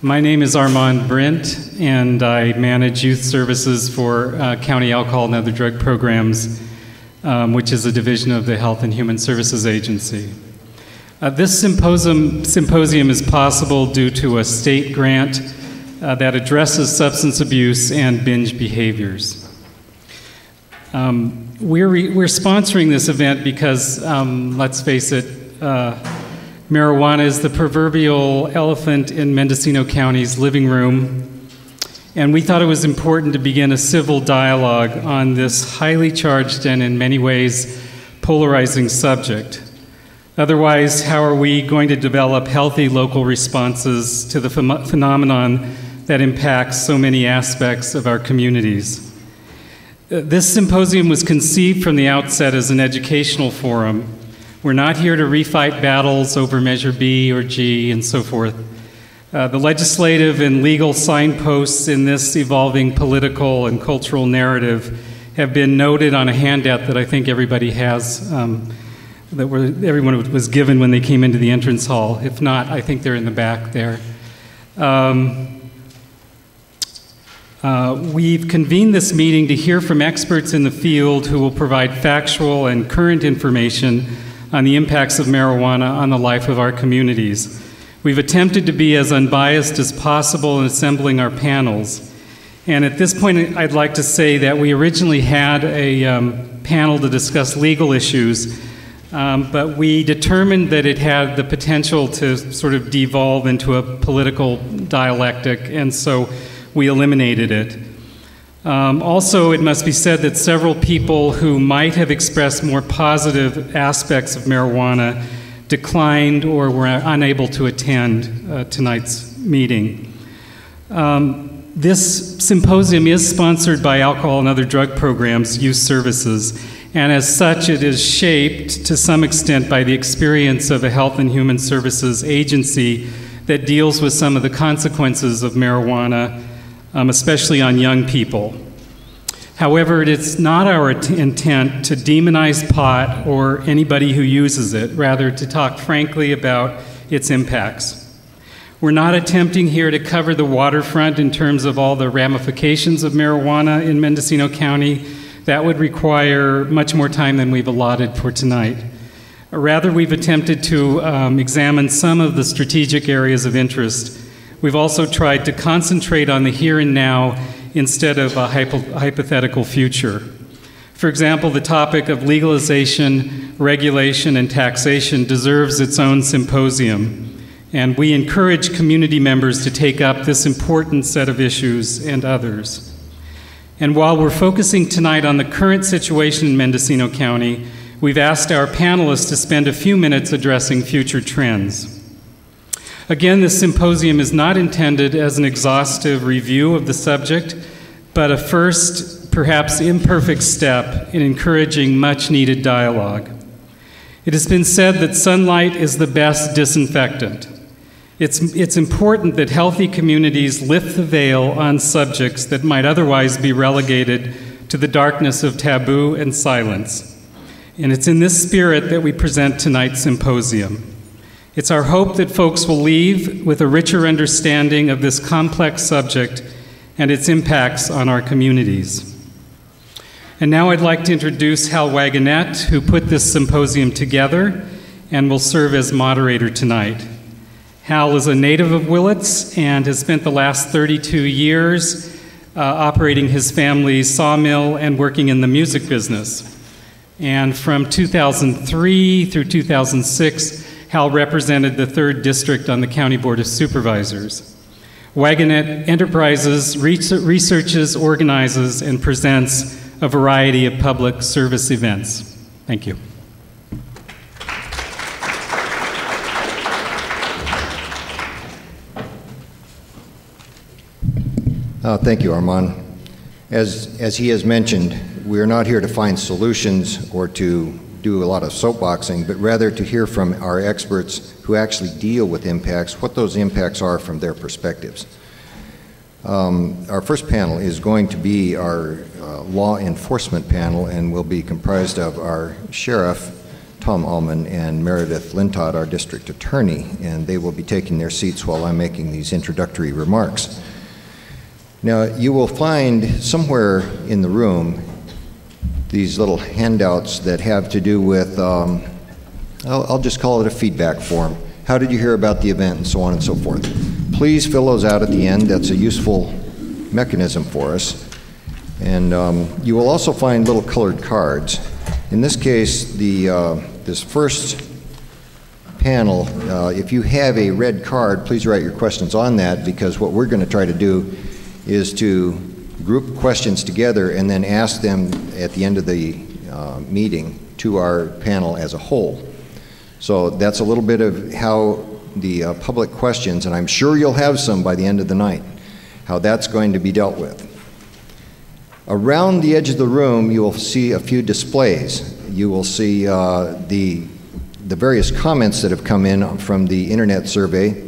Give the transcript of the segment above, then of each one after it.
My name is Armand Brent, and I manage youth services for County Alcohol and Other Drug Programs, which is a division of the Health and Human Services Agency. This symposium is possible due to a state grant that addresses substance abuse and binge behaviors. We're sponsoring this event because, let's face it, marijuana is the proverbial elephant in Mendocino County's living room, and we thought it was important to begin a civil dialogue on this highly charged and in many ways polarizing subject. Otherwise, how are we going to develop healthy local responses to the phenomenon that impacts so many aspects of our communities? This symposium was conceived from the outset as an educational forum. We're not here to refight battles over Measure B or G and so forth. The legislative and legal signposts in this evolving political and cultural narrative have been noted on a handout that I think everybody has, everyone was given when they came into the entrance hall. If not, I think they're in the back there. We've convened this meeting to hear from experts in the field who will provide factual and current information on the impacts of marijuana on the life of our communities. We've attempted to be as unbiased as possible in assembling our panels. And at this point, I'd like to say that we originally had a panel to discuss legal issues, but we determined that it had the potential to sort of devolve into a political dialectic, and so we eliminated it. Also, it must be said that several people who might have expressed more positive aspects of marijuana declined or were unable to attend tonight's meeting. This symposium is sponsored by Alcohol and Other Drug Programs Youth Services, and as such, it is shaped to some extent by the experience of a Health and Human Services agency that deals with some of the consequences of marijuana, especially on young people. However, it is not our intent to demonize pot or anybody who uses it, rather to talk frankly about its impacts. We're not attempting here to cover the waterfront in terms of all the ramifications of marijuana in Mendocino County. That would require much more time than we've allotted for tonight. Rather, we've attempted to examine some of the strategic areas of interest. We've also tried to concentrate on the here and now instead of a hypothetical future. For example, the topic of legalization, regulation, and taxation deserves its own symposium, and we encourage community members to take up this important set of issues and others. And while we're focusing tonight on the current situation in Mendocino County, we've asked our panelists to spend a few minutes addressing future trends. Again, this symposium is not intended as an exhaustive review of the subject, but a first, perhaps imperfect step in encouraging much-needed dialogue. It has been said that sunlight is the best disinfectant. It's important that healthy communities lift the veil on subjects that might otherwise be relegated to the darkness of taboo and silence. And it's in this spirit that we present tonight's symposium. It's our hope that folks will leave with a richer understanding of this complex subject and its impacts on our communities. And now I'd like to introduce Hal Wagonette, who put this symposium together and will serve as moderator tonight. Hal is a native of Willits and has spent the last 32 years operating his family's sawmill and working in the music business. And from 2003 through 2006, Hal represented the 3rd District on the County Board of Supervisors. Wagonette Enterprises researches, organizes, and presents a variety of public service events. Thank you. Thank you, Armand. As he has mentioned, we are not here to find solutions or to do a lot of soapboxing, but rather to hear from our experts who actually deal with impacts, what those impacts are from their perspectives. Our first panel is going to be our law enforcement panel and will be comprised of our sheriff, Tom Allman and Meredith Lintott, our district attorney, and they will be taking their seats while I'm making these introductory remarks. Now, you will find somewhere in the room these little handouts that have to do with, I'll just call it a feedback form. How did you hear about the event, and so on and so forth. Please fill those out at the end. That's a useful mechanism for us. And you will also find little colored cards. In this case, this first panel, if you have a red card, please write your questions on that, because what we're going to try to do is to group questions together and then ask them at the end of the meeting to our panel as a whole. So that's a little bit of how the public questions, and I'm sure you'll have some by the end of the night, how that's going to be dealt with. Around the edge of the room, you will see a few displays. You will see the various comments that have come in from the internet survey.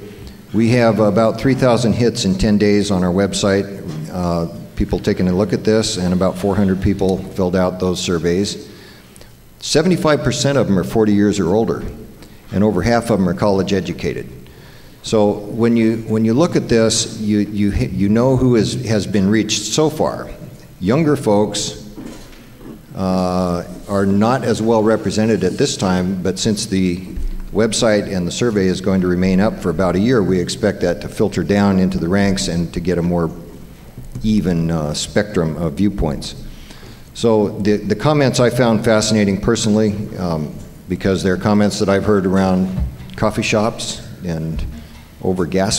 We have about 3,000 hits in 10 days on our website. People taking a look at this, and about 400 people filled out those surveys. 75% of them are 40 years or older, and over half of them are college educated. So when you look at this, you know who has been reached so far. Younger folks are not as well represented at this time, but since the website and the survey is going to remain up for about a year, we expect that to filter down into the ranks and to get a more even spectrum of viewpoints. So the comments I found fascinating personally, because they're comments that I've heard around coffee shops and over gas